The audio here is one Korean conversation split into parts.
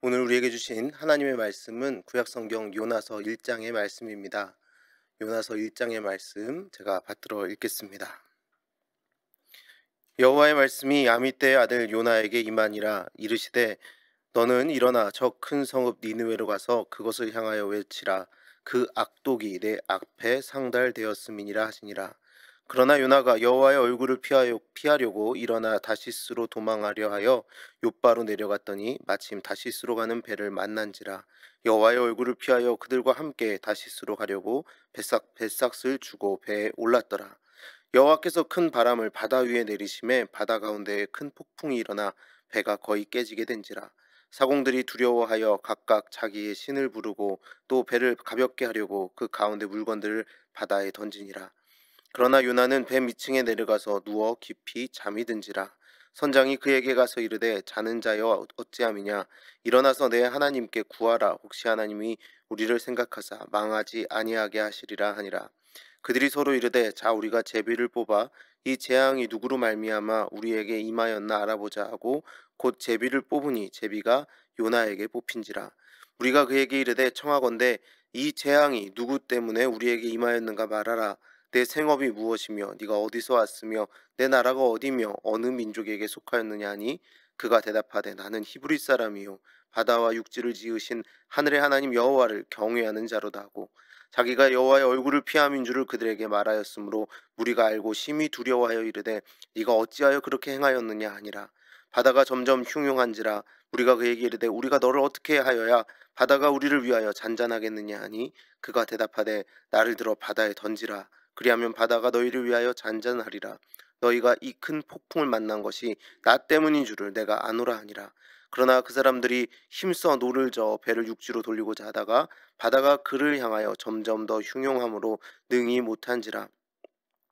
오늘 우리에게 주신 하나님의 말씀은 구약성경 요나서 1장의 말씀입니다. 요나서 1장의 말씀 제가 받들어 읽겠습니다. 여호와의 말씀이 아미떼의 아들 요나에게 임하니라. 이르시되 너는 일어나 저 큰 성읍 니느웨로 가서 그것을 향하여 외치라. 그 악독이 내 앞에 상달되었음이니라 하시니라. 그러나 요나가 여호와의 얼굴을 피하려고 일어나 다시스로 도망하려 하여 욥바로 내려갔더니 마침 다시스로 가는 배를 만난지라. 여호와의 얼굴을 피하여 그들과 함께 다시스로 가려고 뱃삭을 주고 배에 올랐더라. 여호와께서 큰 바람을 바다 위에 내리심에 바다 가운데에 큰 폭풍이 일어나 배가 거의 깨지게 된지라. 사공들이 두려워하여 각각 자기의 신을 부르고 또 배를 가볍게 하려고 그 가운데 물건들을 바다에 던지니라. 그러나 요나는 배 밑층에 내려가서 누워 깊이 잠이 든지라. 선장이 그에게 가서 이르되 자는 자여 어찌함이냐. 일어나서 내 하나님께 구하라. 혹시 하나님이 우리를 생각하사 망하지 아니하게 하시리라 하니라. 그들이 서로 이르되 자 우리가 제비를 뽑아 이 재앙이 누구로 말미암아 우리에게 임하였나 알아보자 하고 곧 제비를 뽑으니 제비가 요나에게 뽑힌지라. 우리가 그에게 이르되 청하건대 이 재앙이 누구 때문에 우리에게 임하였는가 말하라. 내 생업이 무엇이며 네가 어디서 왔으며 내 나라가 어디며 어느 민족에게 속하였느냐 하니 그가 대답하되 나는 히브리 사람이요 바다와 육지를 지으신 하늘의 하나님 여호와를 경외하는 자로다 하고 자기가 여호와의 얼굴을 피함인 줄을 그들에게 말하였으므로 무리가 알고 심히 두려워하여 이르되 네가 어찌하여 그렇게 행하였느냐 하니라. 바다가 점점 흉흉한지라. 우리가 그에게 이르되 우리가 너를 어떻게 하여야 바다가 우리를 위하여 잔잔하겠느냐 하니 그가 대답하되 나를 들어 바다에 던지라. 그리하면 바다가 너희를 위하여 잔잔하리라. 너희가 이 큰 폭풍을 만난 것이 나 때문인 줄을 내가 아노라 하니라. 그러나 그 사람들이 힘써 노를 저어 배를 육지로 돌리고자 하다가 바다가 그를 향하여 점점 더 흉용함으로 능히 못한지라.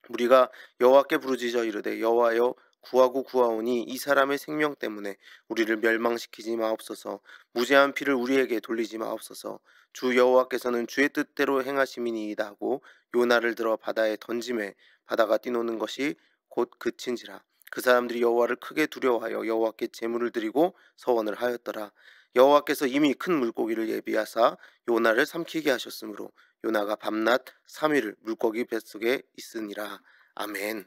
우리가 여호와께 부르짖어 이르되 여호와여 구하고 구하오니 이 사람의 생명 때문에 우리를 멸망시키지 마옵소서. 무죄한 피를 우리에게 돌리지 마옵소서. 주 여호와께서는 주의 뜻대로 행하심이니이다 하고 요나를 들어 바다에 던짐에 바다가 뛰노는 것이 곧 그친지라. 그 사람들이 여호와를 크게 두려워하여 여호와께 제물을 드리고 서원을 하였더라. 여호와께서 이미 큰 물고기를 예비하사 요나를 삼키게 하셨으므로 요나가 밤낮 3일을 물고기 뱃속에 있으니라. 아멘.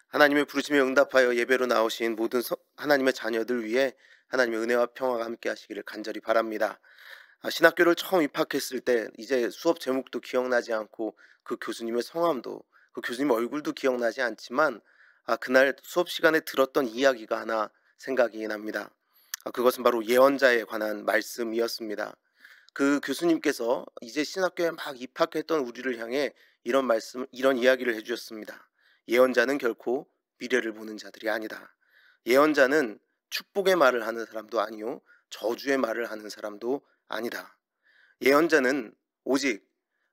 하나님의 부르심에 응답하여 예배로 나오신 모든 하나님의 자녀들 위해 하나님의 은혜와 평화가 함께 하시기를 간절히 바랍니다. 신학교를 처음 입학했을 때 이제 수업 제목도 기억나지 않고 그 교수님의 성함도 그 교수님 얼굴도 기억나지 않지만 그날 수업 시간에 들었던 이야기가 하나 생각이 납니다. 그것은 바로 예언자에 관한 말씀이었습니다. 그 교수님께서 이제 신학교에 막 입학했던 우리를 향해 이런 이야기를 해주셨습니다. 예언자는 결코 미래를 보는 자들이 아니다. 예언자는 축복의 말을 하는 사람도 아니요 저주의 말을 하는 사람도 아니다. 예언자는 오직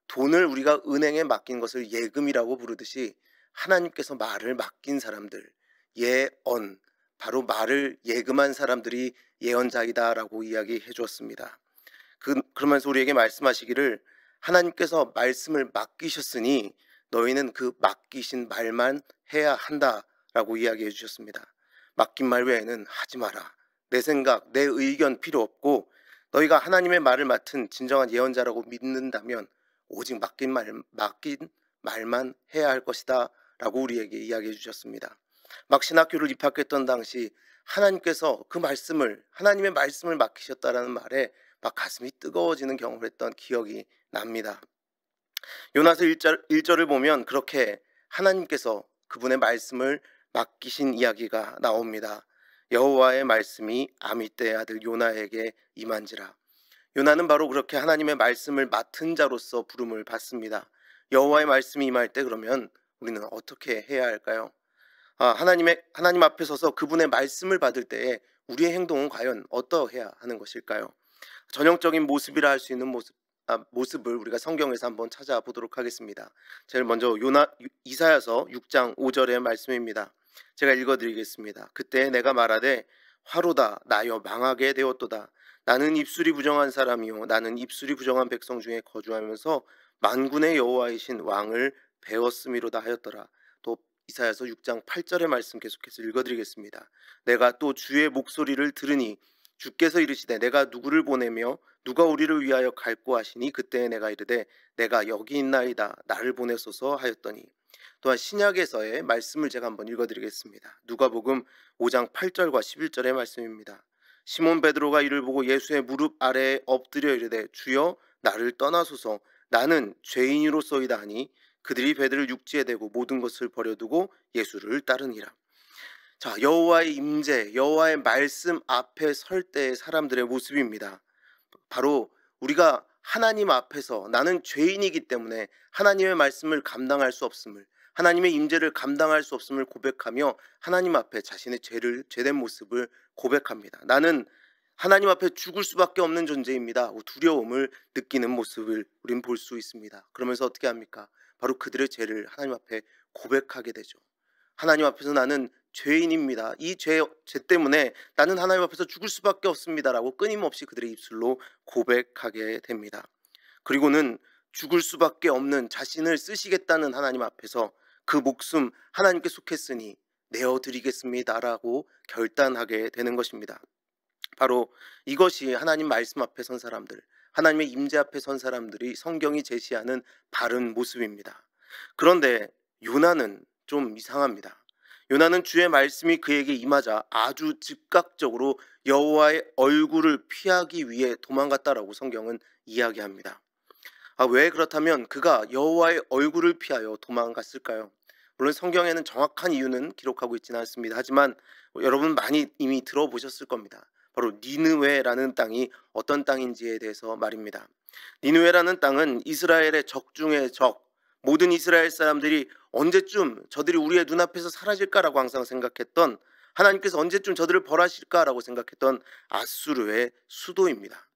돈을 우리가 은행에 맡긴 것을 예금이라고 부르듯이 하나님께서 말을 맡긴 사람들, 예언, 바로 말을 예금한 사람들이 예언자이다라고 이야기해 주었습니다. 그러면서 우리에게 말씀하시기를 하나님께서 말씀을 맡기셨으니 너희는 그 맡기신 말만 해야 한다라고 이야기해 주셨습니다. 맡긴 말 외에는 하지 마라. 내 생각, 내 의견 필요 없고 너희가 하나님의 말을 맡은 진정한 예언자라고 믿는다면 오직 맡긴 말만 해야 할 것이다 라고 우리에게 이야기해 주셨습니다. 막 신학교를 입학했던 당시 하나님께서 하나님의 말씀을 맡기셨다라는 말에 막 가슴이 뜨거워지는 경험을 했던 기억이 납니다. 요나서 1절을 보면 그렇게 하나님께서 그분의 말씀을 맡기신 이야기가 나옵니다. 여호와의 말씀이 아미떼의 아들 요나에게 임한지라. 요나는 바로 그렇게 하나님의 말씀을 맡은 자로서 부름을 받습니다. 여호와의 말씀이 임할 때 그러면 우리는 어떻게 해야 할까요? 하나님 앞에 서서 그분의 말씀을 받을 때에 우리의 행동은 과연 어떠해야 하는 것일까요? 전형적인 모습이라 할 수 있는 모습을 우리가 성경에서 한번 찾아보도록 하겠습니다. 제일 먼저 이사야서 6장 5절의 말씀입니다. 제가 읽어드리겠습니다. 그때 내가 말하되 화로다 나여 망하게 되었도다. 나는 입술이 부정한 사람이요 나는 입술이 부정한 백성 중에 거주하면서 만군의 여호와이신 왕을 배웠음이로다 하였더라. 또 이사야서 6장 8절의 말씀 계속해서 읽어드리겠습니다. 내가 또 주의 목소리를 들으니 주께서 이르시되 내가 누구를 보내며 누가 우리를 위하여 갈고 하시니 그때에 내가 이르되 내가 여기 있나이다 나를 보내소서 하였더니. 또한 신약에서의 말씀을 제가 한번 읽어드리겠습니다. 누가복음 5장 8절과 11절의 말씀입니다. 시몬 베드로가 이를 보고 예수의 무릎 아래에 엎드려 이르되 주여 나를 떠나소서 나는 죄인으로소이다 하니 그들이 배들을 육지에 대고 모든 것을 버려두고 예수를 따르니라. 자, 여호와의 임재, 여호와의 말씀 앞에 설 때의 사람들의 모습입니다. 바로 우리가 하나님 앞에서 나는 죄인이기 때문에 하나님의 말씀을 감당할 수 없음을, 하나님의 임재를 감당할 수 없음을 고백하며 하나님 앞에 자신의 죄된 모습을 고백합니다. 나는 하나님 앞에 죽을 수밖에 없는 존재입니다. 두려움을 느끼는 모습을 우린 볼 수 있습니다. 그러면서 어떻게 합니까? 바로 그들의 죄를 하나님 앞에 고백하게 되죠. 하나님 앞에서 나는 죄인입니다. 이 죄 때문에 나는 하나님 앞에서 죽을 수밖에 없습니다라고 끊임없이 그들의 입술로 고백하게 됩니다. 그리고는 죽을 수밖에 없는 자신을 쓰시겠다는 하나님 앞에서 그 목숨 하나님께 속했으니 내어드리겠습니다라고 결단하게 되는 것입니다. 바로 이것이 하나님 말씀 앞에 선 사람들, 하나님의 임재 앞에 선 사람들이 성경이 제시하는 바른 모습입니다. 그런데 요나는 좀 이상합니다. 요나는 주의 말씀이 그에게 임하자 아주 즉각적으로 여호와의 얼굴을 피하기 위해 도망갔다라고 성경은 이야기합니다. 왜 그렇다면 그가 여호와의 얼굴을 피하여 도망갔을까요? 물론 성경에는 정확한 이유는 기록하고 있지는 않습니다. 하지만 여러분 많이 이미 들어보셨을 겁니다. 바로 니느웨라는 땅이 어떤 땅인지에 대해서 말입니다. 니느웨라는 땅은 이스라엘의 적 중의 적, 모든 이스라엘 사람들이 언제쯤 저들이 우리의 눈앞에서 사라질까라고 항상 생각했던, 하나님께서 언제쯤 저들을 벌하실까라고 생각했던 아수르의 수도입니다.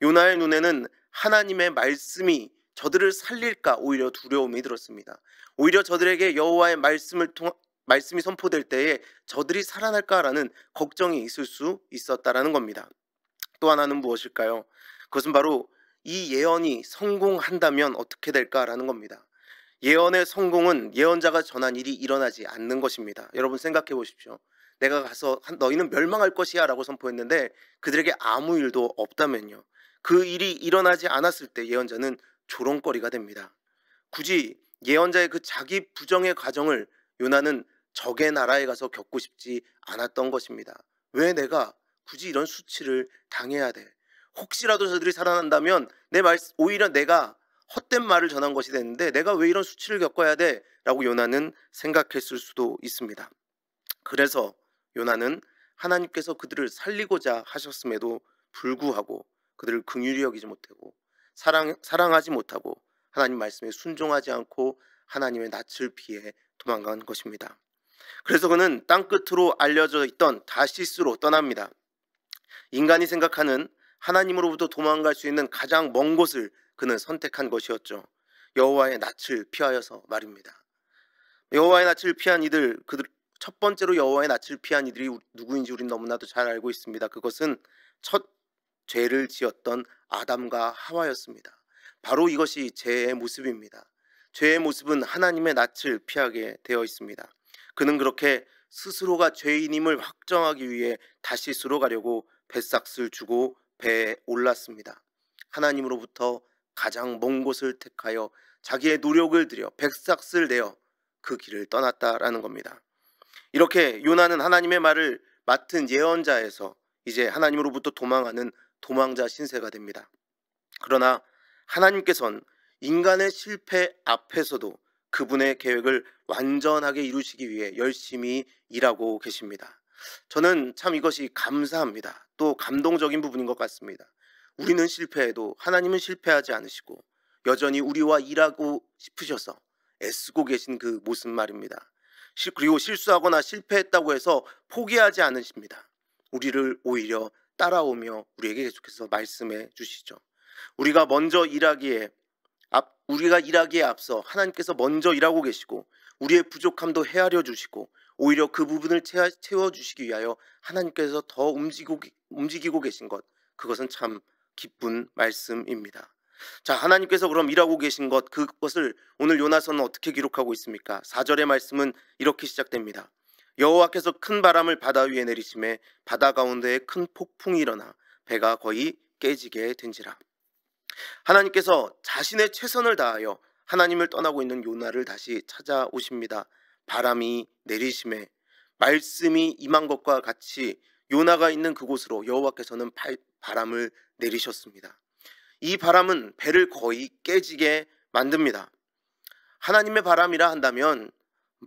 요나의 눈에는 하나님의 말씀이 저들을 살릴까 오히려 두려움이 들었습니다. 오히려 저들에게 여호와의 말씀이 선포될 때에 저들이 살아날까라는 걱정이 있을 수 있었다라는 겁니다. 또 하나는 무엇일까요? 그것은 바로 이 예언이 성공한다면 어떻게 될까라는 겁니다. 예언의 성공은 예언자가 전한 일이 일어나지 않는 것입니다. 여러분 생각해 보십시오. 내가 가서 너희는 멸망할 것이야 라고 선포했는데 그들에게 아무 일도 없다면요. 그 일이 일어나지 않았을 때 예언자는 조롱거리가 됩니다. 굳이 예언자의 그 자기 부정의 과정을 요나는 적의 나라에 가서 겪고 싶지 않았던 것입니다. 왜 내가 굳이 이런 수치를 당해야 돼? 혹시라도 저들이 살아난다면 오히려 내가 헛된 말을 전한 것이 되는데 내가 왜 이런 수치를 겪어야 돼? 라고 요나는 생각했을 수도 있습니다. 그래서 요나는 하나님께서 그들을 살리고자 하셨음에도 불구하고 그들을 긍휼히 여기지 못하고 사랑하지 못하고 하나님 말씀에 순종하지 않고 하나님의 낯을 피해 도망간 것입니다. 그래서 그는 땅끝으로 알려져 있던 다시스로 떠납니다. 인간이 생각하는 하나님으로부터 도망갈 수 있는 가장 먼 곳을 그는 선택한 것이었죠. 여호와의 낯을 피하여서 말입니다. 여호와의 낯을 피한 그들 첫 번째로 여호와의 낯을 피한 이들이 누구인지 우리는 너무나도 잘 알고 있습니다. 그것은 첫 죄를 지었던 아담과 하와였습니다. 바로 이것이 죄의 모습입니다. 죄의 모습은 하나님의 낯을 피하게 되어 있습니다. 그는 그렇게 스스로가 죄인임을 확정하기 위해 다시스로 가려고 뱃삭을 주고 배에 올랐습니다. 하나님으로부터 가장 먼 곳을 택하여 자기의 노력을 들여 뱃삭을 내어 그 길을 떠났다라는 겁니다. 이렇게 요나는 하나님의 말을 맡은 예언자에서 이제 하나님으로부터 도망하는 도망자 신세가 됩니다. 그러나 하나님께서는 인간의 실패 앞에서도 그분의 계획을 완전하게 이루시기 위해 열심히 일하고 계십니다. 저는 참 이것이 감사합니다. 또 감동적인 부분인 것 같습니다. 우리는 실패해도 하나님은 실패하지 않으시고 여전히 우리와 일하고 싶으셔서 애쓰고 계신 그 모습 말입니다. 그리고 실수하거나 실패했다고 해서 포기하지 않으십니다. 우리를 오히려 따라오며 우리에게 계속해서 말씀해 주시죠. 우리가 일하기에 앞서 하나님께서 먼저 일하고 계시고 우리의 부족함도 헤아려 주시고 오히려 그 부분을 채워주시기 위하여 하나님께서 더 움직이고 계신 것, 그것은 참 기쁜 말씀입니다. 자, 하나님께서 그럼 일하고 계신 그것을 오늘 요나서는 어떻게 기록하고 있습니까? 4절의 말씀은 이렇게 시작됩니다. 여호와께서 큰 바람을 바다 위에 내리심에 바다 가운데에 큰 폭풍이 일어나 배가 거의 깨지게 된지라. 하나님께서 자신의 최선을 다하여 하나님을 떠나고 있는 요나를 다시 찾아오십니다. 바람이 내리심에 말씀이 임한 것과 같이 요나가 있는 그곳으로 여호와께서는 바람을 내리셨습니다. 이 바람은 배를 거의 깨지게 만듭니다. 하나님의 바람이라 한다면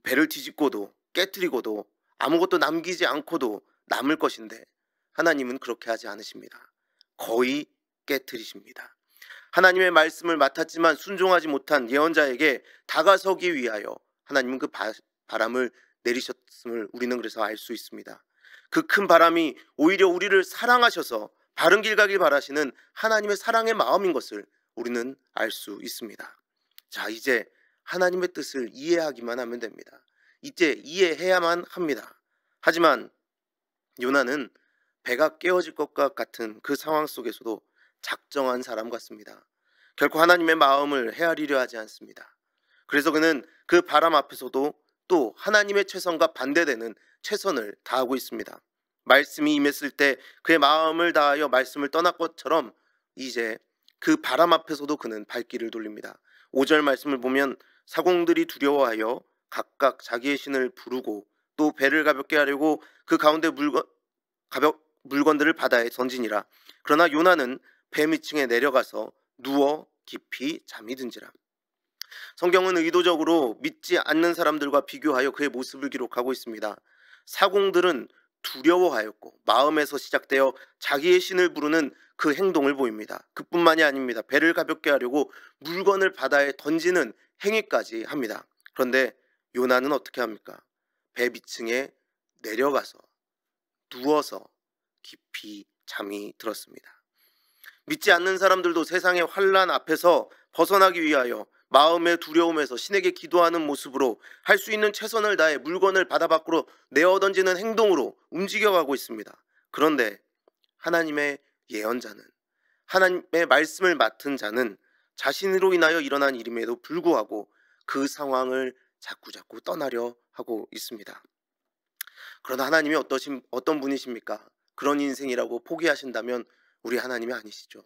배를 뒤집고도 깨뜨리고도 아무것도 남기지 않고도 남을 것인데 하나님은 그렇게 하지 않으십니다. 거의 깨뜨리십니다. 하나님의 말씀을 맡았지만 순종하지 못한 예언자에게 다가서기 위하여 하나님은 그 바람을 내리셨음을 우리는 그래서 알 수 있습니다. 그 큰 바람이 오히려 우리를 사랑하셔서 바른 길 가길 바라시는 하나님의 사랑의 마음인 것을 우리는 알 수 있습니다. 자, 이제 하나님의 뜻을 이해하기만 하면 됩니다. 이제 이해해야만 합니다. 하지만 요나는 배가 깨어질 것과 같은 그 상황 속에서도 작정한 사람 같습니다. 결코 하나님의 마음을 헤아리려 하지 않습니다. 그래서 그는 그 바람 앞에서도 또 하나님의 최선과 반대되는 최선을 다하고 있습니다. 말씀이 임했을 때 그의 마음을 다하여 말씀을 떠날 것처럼 이제 그 바람 앞에서도 그는 발길을 돌립니다. 5절 말씀을 보면 사공들이 두려워하여 각각 자기의 신을 부르고 또 배를 가볍게 하려고 그 가운데 물건들을 바다에 던지니라. 그러나 요나는 배 밑층에 내려가서 누워 깊이 잠이 든지라. 성경은 의도적으로 믿지 않는 사람들과 비교하여 그의 모습을 기록하고 있습니다. 사공들은 두려워하였고 마음에서 시작되어 자기의 신을 부르는 그 행동을 보입니다. 그뿐만이 아닙니다. 배를 가볍게 하려고 물건을 바다에 던지는 행위까지 합니다. 그런데 요나는 어떻게 합니까? 배 밑층에 내려가서 누워서 깊이 잠이 들었습니다. 믿지 않는 사람들도 세상의 환난 앞에서 벗어나기 위하여 마음의 두려움에서 신에게 기도하는 모습으로 할 수 있는 최선을 다해 물건을 바다 밖으로 내어 던지는 행동으로 움직여가고 있습니다. 그런데 하나님의 예언자는, 하나님의 말씀을 맡은 자는 자신으로 인하여 일어난 일임에도 불구하고 그 상황을 자꾸자꾸 떠나려 하고 있습니다. 그러나 하나님이 어떤 분이십니까? 그런 인생이라고 포기하신다면 우리 하나님이 아니시죠.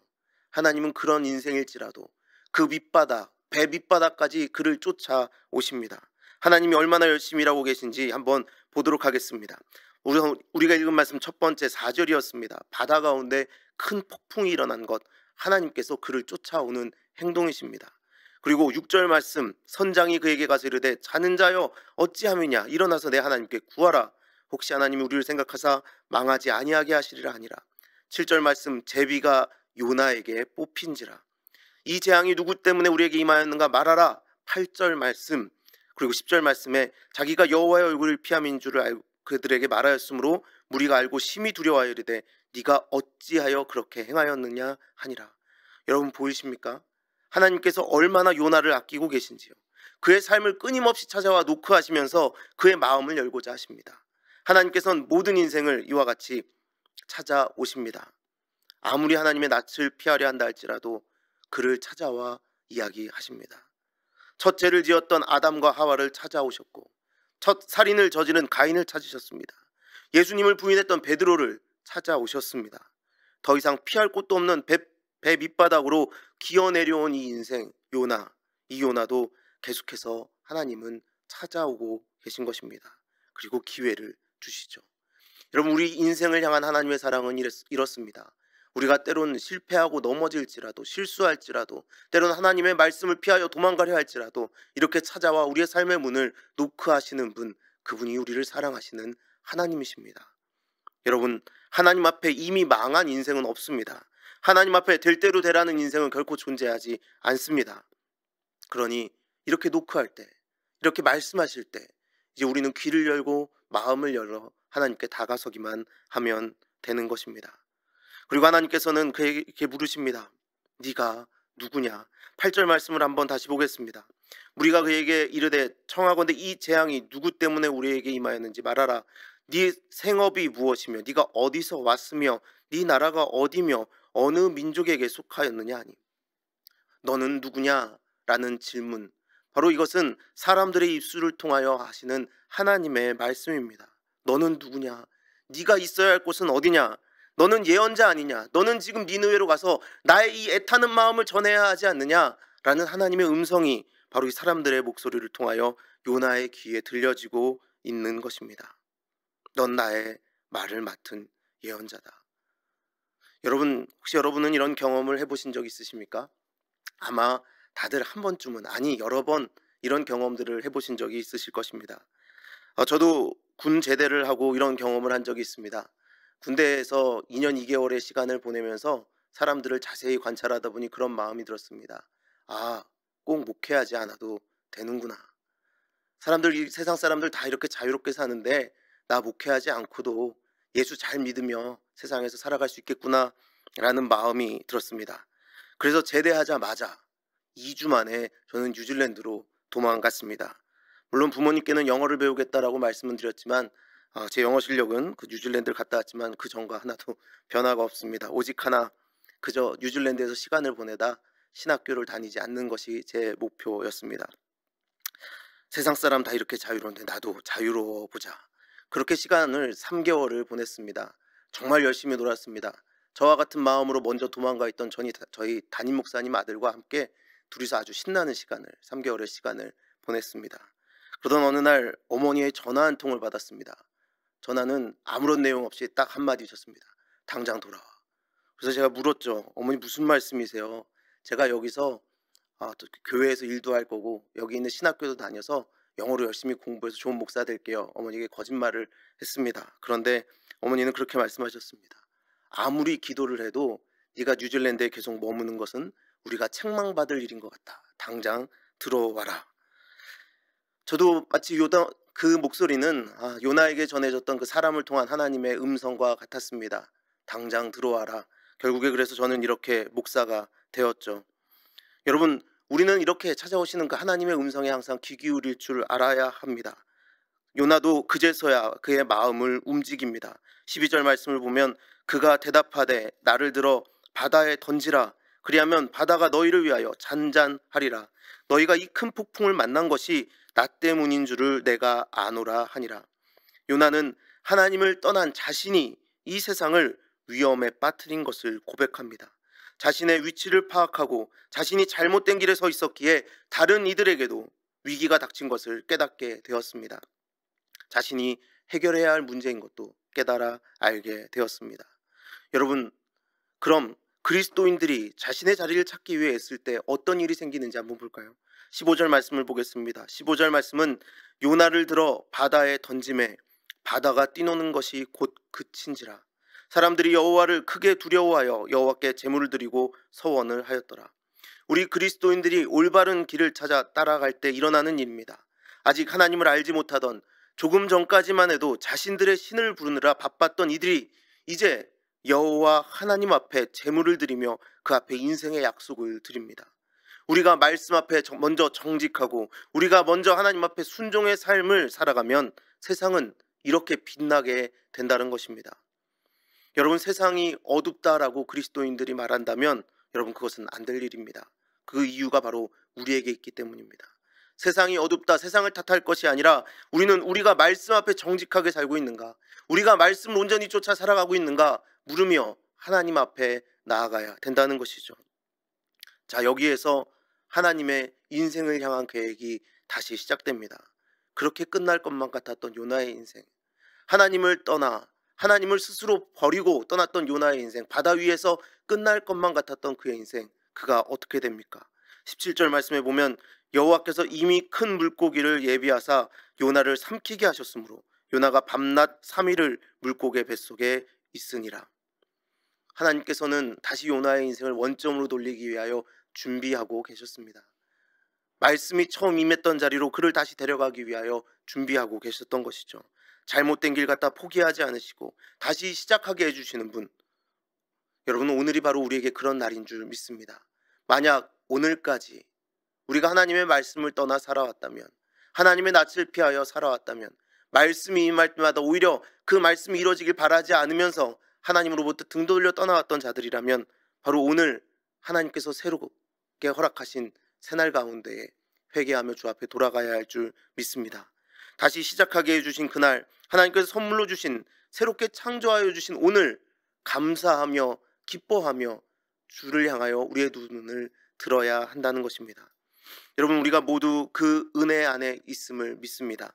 하나님은 그런 인생일지라도 그 밑바닥, 배 밑바닥까지 그를 쫓아오십니다. 하나님이 얼마나 열심히 일하고 계신지 한번 보도록 하겠습니다. 우리가 읽은 말씀 첫 번째 4절이었습니다. 바다 가운데 큰 폭풍이 일어난 것, 하나님께서 그를 쫓아오는 행동이십니다. 그리고 6절 말씀, 선장이 그에게 가서 이르되 자는 자여 어찌함이냐, 일어나서 내 하나님께 구하라. 혹시 하나님이 우리를 생각하사 망하지 아니하게 하시리라 하니라. 7절 말씀, 제비가 요나에게 뽑힌지라. 이 재앙이 누구 때문에 우리에게 임하였는가 말하라. 8절 말씀, 그리고 10절 말씀에 자기가 여호와의 얼굴을 피함인 줄을 알고 그들에게 말하였으므로 무리가 알고 심히 두려워하여 이르되 네가 어찌하여 그렇게 행하였느냐 하니라. 여러분 보이십니까? 하나님께서 얼마나 요나를 아끼고 계신지요. 그의 삶을 끊임없이 찾아와 노크하시면서 그의 마음을 열고자 하십니다. 하나님께서는 모든 인생을 이와 같이 찾아오십니다. 아무리 하나님의 낯을 피하려 한다 할지라도 그를 찾아와 이야기하십니다. 첫째를 지었던 아담과 하와를 찾아오셨고 첫 살인을 저지른 가인을 찾으셨습니다. 예수님을 부인했던 베드로를 찾아오셨습니다. 더 이상 피할 곳도 없는 배 밑바닥으로 기어내려온 이 인생 요나, 이 요나도 계속해서 하나님은 찾아오고 계신 것입니다. 그리고 기회를 주시죠. 여러분, 우리 인생을 향한 하나님의 사랑은 이렇습니다. 우리가 때론 실패하고 넘어질지라도, 실수할지라도, 때론 하나님의 말씀을 피하여 도망가려 할지라도 이렇게 찾아와 우리의 삶의 문을 노크하시는 분, 그분이 우리를 사랑하시는 하나님이십니다. 여러분, 하나님 앞에 이미 망한 인생은 없습니다. 하나님 앞에 될 대로 되라는 인생은 결코 존재하지 않습니다. 그러니 이렇게 노크할 때, 이렇게 말씀하실 때 이제 우리는 귀를 열고 마음을 열어 하나님께 다가서기만 하면 되는 것입니다. 그리고 하나님께서는 그에게 물으십니다. 네가 누구냐? 8절 말씀을 한번 다시 보겠습니다. 우리가 그에게 이르되 청하건대 이 재앙이 누구 때문에 우리에게 임하였는지 말하라. 네 생업이 무엇이며 네가 어디서 왔으며 네 나라가 어디며 어느 민족에게 속하였느냐 하니, 너는 누구냐? 라는 질문, 바로 이것은 사람들의 입술을 통하여 하시는 하나님의 말씀입니다. 너는 누구냐? 네가 있어야 할 곳은 어디냐? 너는 예언자 아니냐? 너는 지금 니느웨로 가서 나의 이 애타는 마음을 전해야 하지 않느냐? 라는 하나님의 음성이 바로 이 사람들의 목소리를 통하여 요나의 귀에 들려지고 있는 것입니다. 넌 나의 말을 맡은 예언자다. 여러분, 혹시 여러분은 이런 경험을 해보신 적 있으십니까? 아마 다들 한 번쯤은, 아니 여러 번 이런 경험들을 해보신 적이 있으실 것입니다. 저도 군 제대를 하고 이런 경험을 한 적이 있습니다. 군대에서 2년 2개월의 시간을 보내면서 사람들을 자세히 관찰하다 보니 그런 마음이 들었습니다. 아, 꼭 목회하지 않아도 되는구나. 이 세상 사람들 다 이렇게 자유롭게 사는데 나 목회하지 않고도 예수 잘 믿으며 세상에서 살아갈 수 있겠구나 라는 마음이 들었습니다. 그래서 제대하자마자 2주 만에 저는 뉴질랜드로 도망갔습니다. 물론 부모님께는 영어를 배우겠다라고 말씀은 드렸지만 제 영어 실력은 그 뉴질랜드를 갔다 왔지만 그 전과 하나도 변화가 없습니다. 오직 하나, 그저 뉴질랜드에서 시간을 보내다 신학교를 다니지 않는 것이 제 목표였습니다. 세상 사람 다 이렇게 자유로운데 나도 자유로워 보자. 그렇게 시간을 3개월을 보냈습니다. 정말 열심히 놀았습니다. 저와 같은 마음으로 먼저 도망가 있던 저희 담임 목사님 아들과 함께 둘이서 아주 신나는 시간을, 3개월의 시간을 보냈습니다. 그러던 어느 날 어머니의 전화 한 통을 받았습니다. 전화는 아무런 내용 없이 딱 한마디 줬습니다. 당장 돌아와. 그래서 제가 물었죠. 어머니 무슨 말씀이세요? 제가 여기서 또 교회에서 일도 할 거고 여기 있는 신학교도 다녀서 영어로 열심히 공부해서 좋은 목사 될게요. 어머니에게 거짓말을 했습니다. 그런데 어머니는 그렇게 말씀하셨습니다. 아무리 기도를 해도 네가 뉴질랜드에 계속 머무는 것은 우리가 책망받을 일인 것 같다. 당장 들어와라. 저도 마치 그 목소리는 요나에게 전해졌던 그 사람을 통한 하나님의 음성과 같았습니다. 당장 들어와라. 결국에 그래서 저는 이렇게 목사가 되었죠. 여러분, 우리는 이렇게 찾아오시는 그 하나님의 음성에 항상 귀 기울일 줄 알아야 합니다. 요나도 그제서야 그의 마음을 움직입니다. 12절 말씀을 보면 그가 대답하되 나를 들어 바다에 던지라. 그리하면 바다가 너희를 위하여 잔잔하리라. 너희가 이 큰 폭풍을 만난 것이 나 때문인 줄을 내가 아노라 하니라. 요나는 하나님을 떠난 자신이 이 세상을 위험에 빠뜨린 것을 고백합니다. 자신의 위치를 파악하고 자신이 잘못된 길에 서 있었기에 다른 이들에게도 위기가 닥친 것을 깨닫게 되었습니다. 자신이 해결해야 할 문제인 것도 깨달아 알게 되었습니다. 여러분, 그럼 그리스도인들이 자신의 자리를 찾기 위해 애쓸 때 어떤 일이 생기는지 한번 볼까요? 15절 말씀을 보겠습니다. 15절 말씀은 요나를 들어 바다에 던짐에 바다가 뛰노는 것이 곧 그친지라. 사람들이 여호와를 크게 두려워하여 여호와께 제물을 드리고 서원을 하였더라. 우리 그리스도인들이 올바른 길을 찾아 따라갈 때 일어나는 일입니다. 아직 하나님을 알지 못하던, 조금 전까지만 해도 자신들의 신을 부르느라 바빴던 이들이 이제 여호와 하나님 앞에 제물을 드리며 그 앞에 인생의 약속을 드립니다. 우리가 말씀 앞에 먼저 정직하고 우리가 먼저 하나님 앞에 순종의 삶을 살아가면 세상은 이렇게 빛나게 된다는 것입니다. 여러분, 세상이 어둡다라고 그리스도인들이 말한다면 여러분 그것은 안 될 일입니다. 그 이유가 바로 우리에게 있기 때문입니다. 세상이 어둡다, 세상을 탓할 것이 아니라 우리가 말씀 앞에 정직하게 살고 있는가, 우리가 말씀을 온전히 쫓아 살아가고 있는가 물으며 하나님 앞에 나아가야 된다는 것이죠. 자, 여기에서 하나님의 인생을 향한 계획이 다시 시작됩니다. 그렇게 끝날 것만 같았던 요나의 인생, 하나님을 떠나 하나님을 스스로 버리고 떠났던 요나의 인생, 바다 위에서 끝날 것만 같았던 그의 인생, 그가 어떻게 됩니까? 17절 말씀에 보면 여호와께서 이미 큰 물고기를 예비하사 요나를 삼키게 하셨으므로 요나가 밤낮 3일을 물고기의 뱃속에 있으니라. 하나님께서는 다시 요나의 인생을 원점으로 돌리기 위하여 준비하고 계셨습니다. 말씀이 처음 임했던 자리로 그를 다시 데려가기 위하여 준비하고 계셨던 것이죠. 잘못된 길 갖다 포기하지 않으시고 다시 시작하게 해주시는 분, 여러분, 오늘이 바로 우리에게 그런 날인 줄 믿습니다. 만약 오늘까지 우리가 하나님의 말씀을 떠나 살아왔다면, 하나님의 낯을 피하여 살아왔다면, 말씀이 임할 때마다 오히려 그 말씀이 이루어지길 바라지 않으면서 하나님으로부터 등 돌려 떠나왔던 자들이라면 바로 오늘 하나님께서 새롭게 허락하신 새날 가운데에 회개하며 주 앞에 돌아가야 할 줄 믿습니다. 다시 시작하게 해주신 그날, 하나님께서 선물로 주신, 새롭게 창조하여 주신 오늘 감사하며 기뻐하며 주를 향하여 우리의 눈을 들어야 한다는 것입니다. 여러분, 우리가 모두 그 은혜 안에 있음을 믿습니다.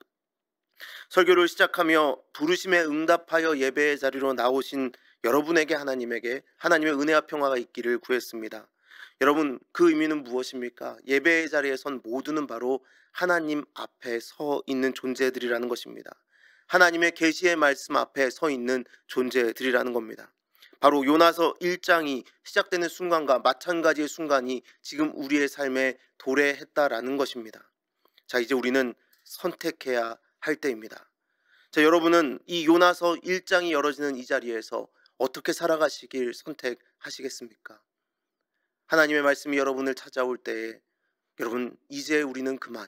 설교를 시작하며 부르심에 응답하여 예배의 자리로 나오신 여러분에게 하나님의 은혜와 평화가 있기를 구했습니다. 여러분, 그 의미는 무엇입니까? 예배의 자리에 선 모두는 바로 하나님 앞에 서 있는 존재들이라는 것입니다. 하나님의 계시의 말씀 앞에 서 있는 존재들이라는 겁니다. 바로 요나서 1장이 시작되는 순간과 마찬가지의 순간이 지금 우리의 삶에 도래했다라는 것입니다. 자, 이제 우리는 선택해야 할 때입니다. 자, 여러분은 이 요나서 1장이 열어지는 이 자리에서 어떻게 살아가시길 선택하시겠습니까? 하나님의 말씀이 여러분을 찾아올 때에 여러분, 이제 우리는 그만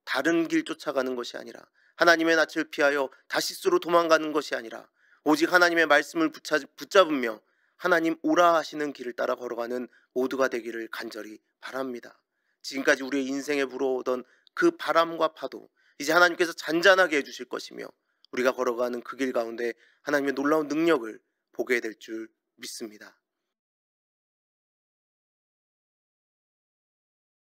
다른 길 쫓아가는 것이 아니라, 하나님의 낯을 피하여 다시스로 도망가는 것이 아니라, 오직 하나님의 말씀을 붙잡으며 하나님 오라 하시는 길을 따라 걸어가는 모두가 되기를 간절히 바랍니다. 지금까지 우리의 인생에 불어오던 그 바람과 파도, 이제 하나님께서 잔잔하게 해주실 것이며, 우리가 걸어가는 그 길 가운데 하나님의 놀라운 능력을 보게 될 줄 믿습니다.